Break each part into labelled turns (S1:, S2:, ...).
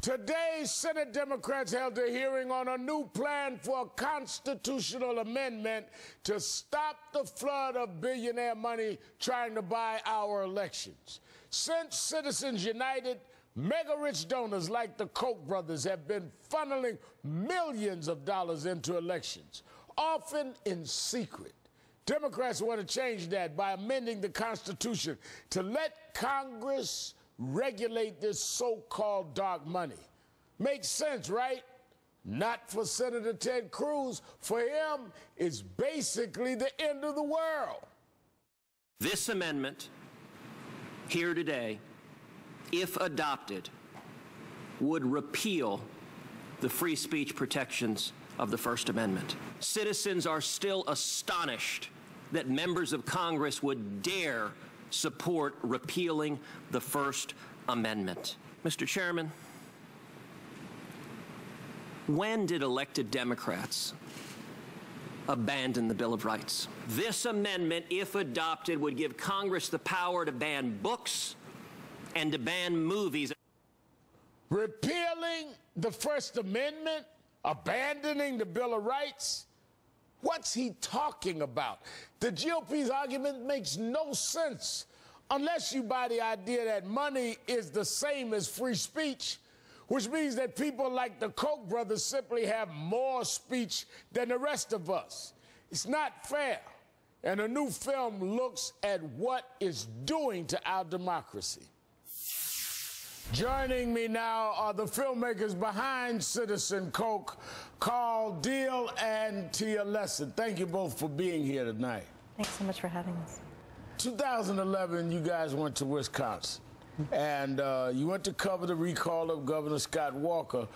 S1: Today, Senate Democrats held a hearing on a new plan for a constitutional amendment to stop the flood of billionaire money trying to buy our elections. Since Citizens United, mega-rich donors like the Koch brothers have been funneling millions of dollars into elections, often in secret. Democrats want to change that by amending the Constitution to let Congress regulate this so-called dark money. Makes sense, right? Not for Senator Ted Cruz. For him, it's basically the end of the world.
S2: This amendment here today, if adopted, would repeal the free speech protections of the First Amendment. Citizens are still astonished that members of Congress would dare support repealing the First Amendment. Mr. Chairman, when did elected Democrats abandon the Bill of Rights? This amendment, if adopted, would give Congress the power to ban books and to ban movies.
S1: Repealing the First Amendment? Abandoning the Bill of Rights? What's he talking about? The GOP's argument makes no sense unless you buy the idea that money is the same as free speech, which means that people like the Koch brothers simply have more speech than the rest of us. It's not fair. And a new film looks at what it's doing to our democracy. Joining me now are the filmmakers behind Citizen Koch, Carl Deal and Tia Lesson. Thank you both for being here tonight.
S3: Thanks so much for having us.
S1: 2011, you guys went to Wisconsin, and you went to cover the recall of Governor Scott Walker.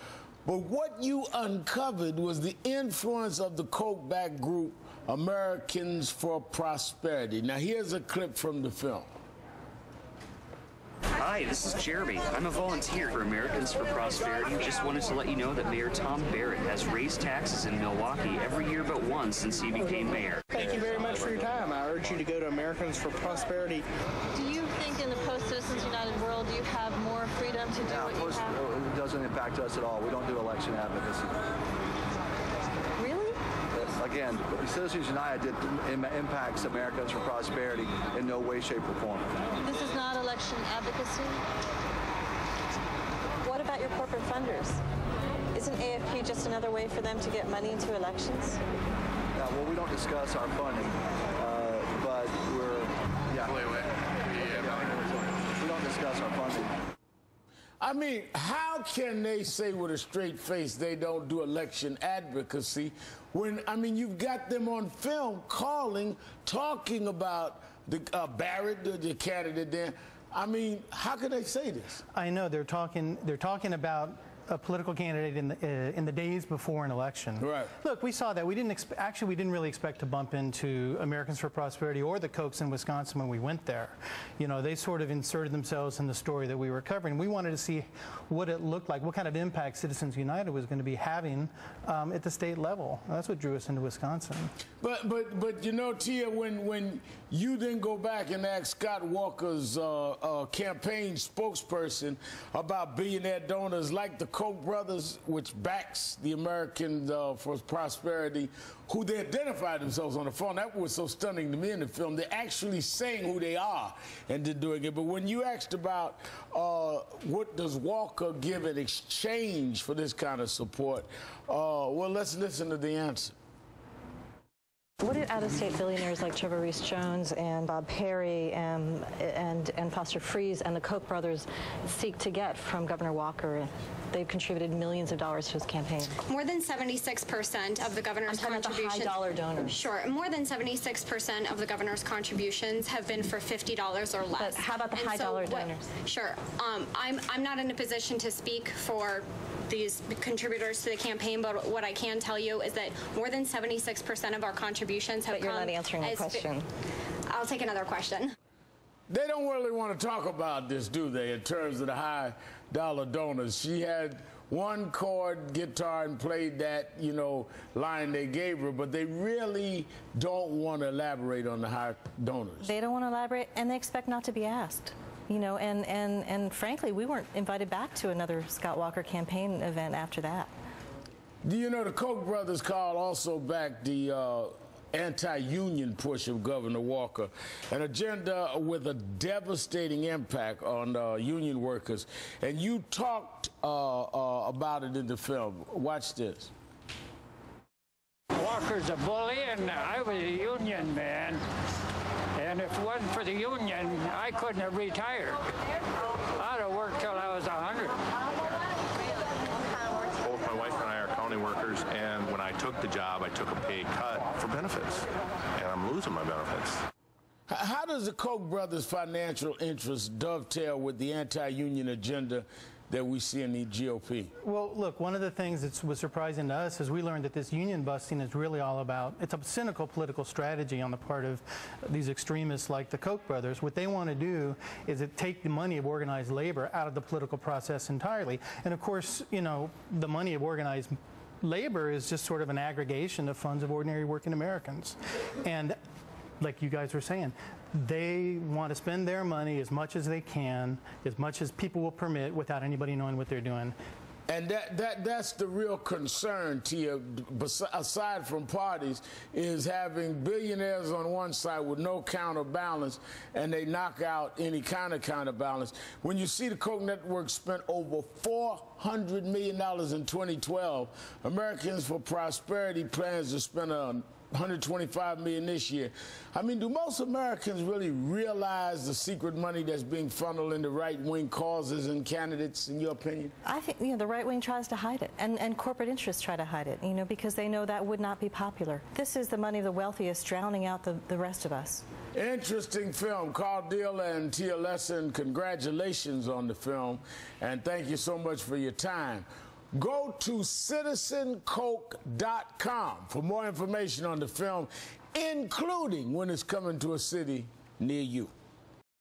S1: But what you uncovered was the influence of the Koch-backed group Americans for Prosperity. Now, here's a clip from the film.
S4: Hi, this is Jeremy. I'm a volunteer for Americans for Prosperity. Just wanted to let you know that Mayor Tom Barrett has raised taxes in Milwaukee every year but once since he became mayor.
S5: Thank you very much for your time. I urge you to go to Americans for Prosperity.
S6: Do you think in the post-Citizens United world you have more freedom to do what you have?
S7: It doesn't impact us at all. We don't do election advocacy.
S6: Really?
S7: Again, Citizens United impacts Americans for Prosperity in no way, shape, or form.
S6: This is not election advocacy? What about your corporate funders? Isn't AFP just another way for them to get money into elections?
S7: Well, we don't discuss our funding, but we're, we don't discuss our funding.
S1: I mean, how can they say with a straight face they don't do election advocacy when, I mean, you've got them on film talking about the Barrett, the candidate there. I mean, how can they say this?
S5: I know they're talking about a political candidate in the days before an election.
S1: Right.
S5: Look, we saw that. We didn't really expect to bump into Americans for Prosperity or the Kochs in Wisconsin when we went there. You know, they sort of inserted themselves in the story that we were covering. We wanted to see what it looked like, what kind of impact Citizens United was going to be having at the state level. That's what drew us into Wisconsin.
S1: But you know, Tia, when you then go back and ask Scott Walker's campaign spokesperson about billionaire donors like the Koch brothers, which backs the Americans for Prosperity, who they identified themselves on the phone. That was so stunning to me in the film. They're actually saying who they are and they're doing it. But when you asked about what does Walker give in exchange for this kind of support, well, let's listen to the answer.
S3: What do out-of-state billionaires like Trevor Reese-Jones and Bob Perry and Foster Friess and the Koch brothers seek to get from Governor Walker? They've contributed millions of dollars to his campaign.
S8: More than 76% of the governor's contributions.
S3: About the high-dollar donors.
S8: Sure. More than 76% of the governor's contributions have been for $50 or less.
S3: But how about the high-dollar donors?
S8: Sure. I'm not in a position to speak for these contributors to the campaign, but what I can tell you is that more than 76% of our contributions have come.
S3: But you're not answering the question.
S8: I'll take another question.
S1: They don't really want to talk about this, do they, in terms of the high-dollar donors? She had one chord guitar and played that, you know, line they gave her, but they really don't want to elaborate on the high donors.
S3: They don't want to elaborate, and they expect not to be asked. You know, and frankly, we weren't invited back to another Scott Walker campaign event after that.
S1: Do you know the Koch brothers called also back the anti-union push of Governor Walker, an agenda with a devastating impact on union workers, and you talked about it in the film. Watch this.
S9: Walker's a bully, and I was a union man, and if it wasn't for the union, I couldn't have retired. I'd have worked till I was 100.
S10: Both my wife and I are county workers, and when I took the job, I took a pay cut for benefits, and I'm losing my benefits.
S1: How does the Koch brothers' financial interests dovetail with the anti-union agenda that we see in the GOP?
S5: Well, look, one of the things that was surprising to us is we learned that this union busting is really all about, it's a cynical political strategy on the part of these extremists like the Koch brothers. What they want to do is take the money of organized labor out of the political process entirely. And of course, you know, the money of organized labor is just sort of an aggregation of funds of ordinary working Americans. And like you guys were saying, they want to spend their money as much as they can, as much as people will permit, without anybody knowing what they're doing.
S1: And that's the real concern, Tia, aside from parties, is having billionaires on one side with no counterbalance, and they knock out any kind of counterbalance. When you see the Koch network spent over $400 million in 2012, Americans for Prosperity plans to spend $125 million this year. I mean, do most Americans really realize the secret money that's being funneled into right-wing causes and candidates, in your opinion?
S3: I think, you know, the right wing tries to hide it, and corporate interests try to hide it, you know, because they know that would not be popular. This is the money of the wealthiest drowning out the rest of us.
S1: Interesting film. Carl Deal and Tia Lesson, congratulations on the film, and thank you so much for your time. Go to citizenkoch.com for more information on the film, including when it's coming to a city near you.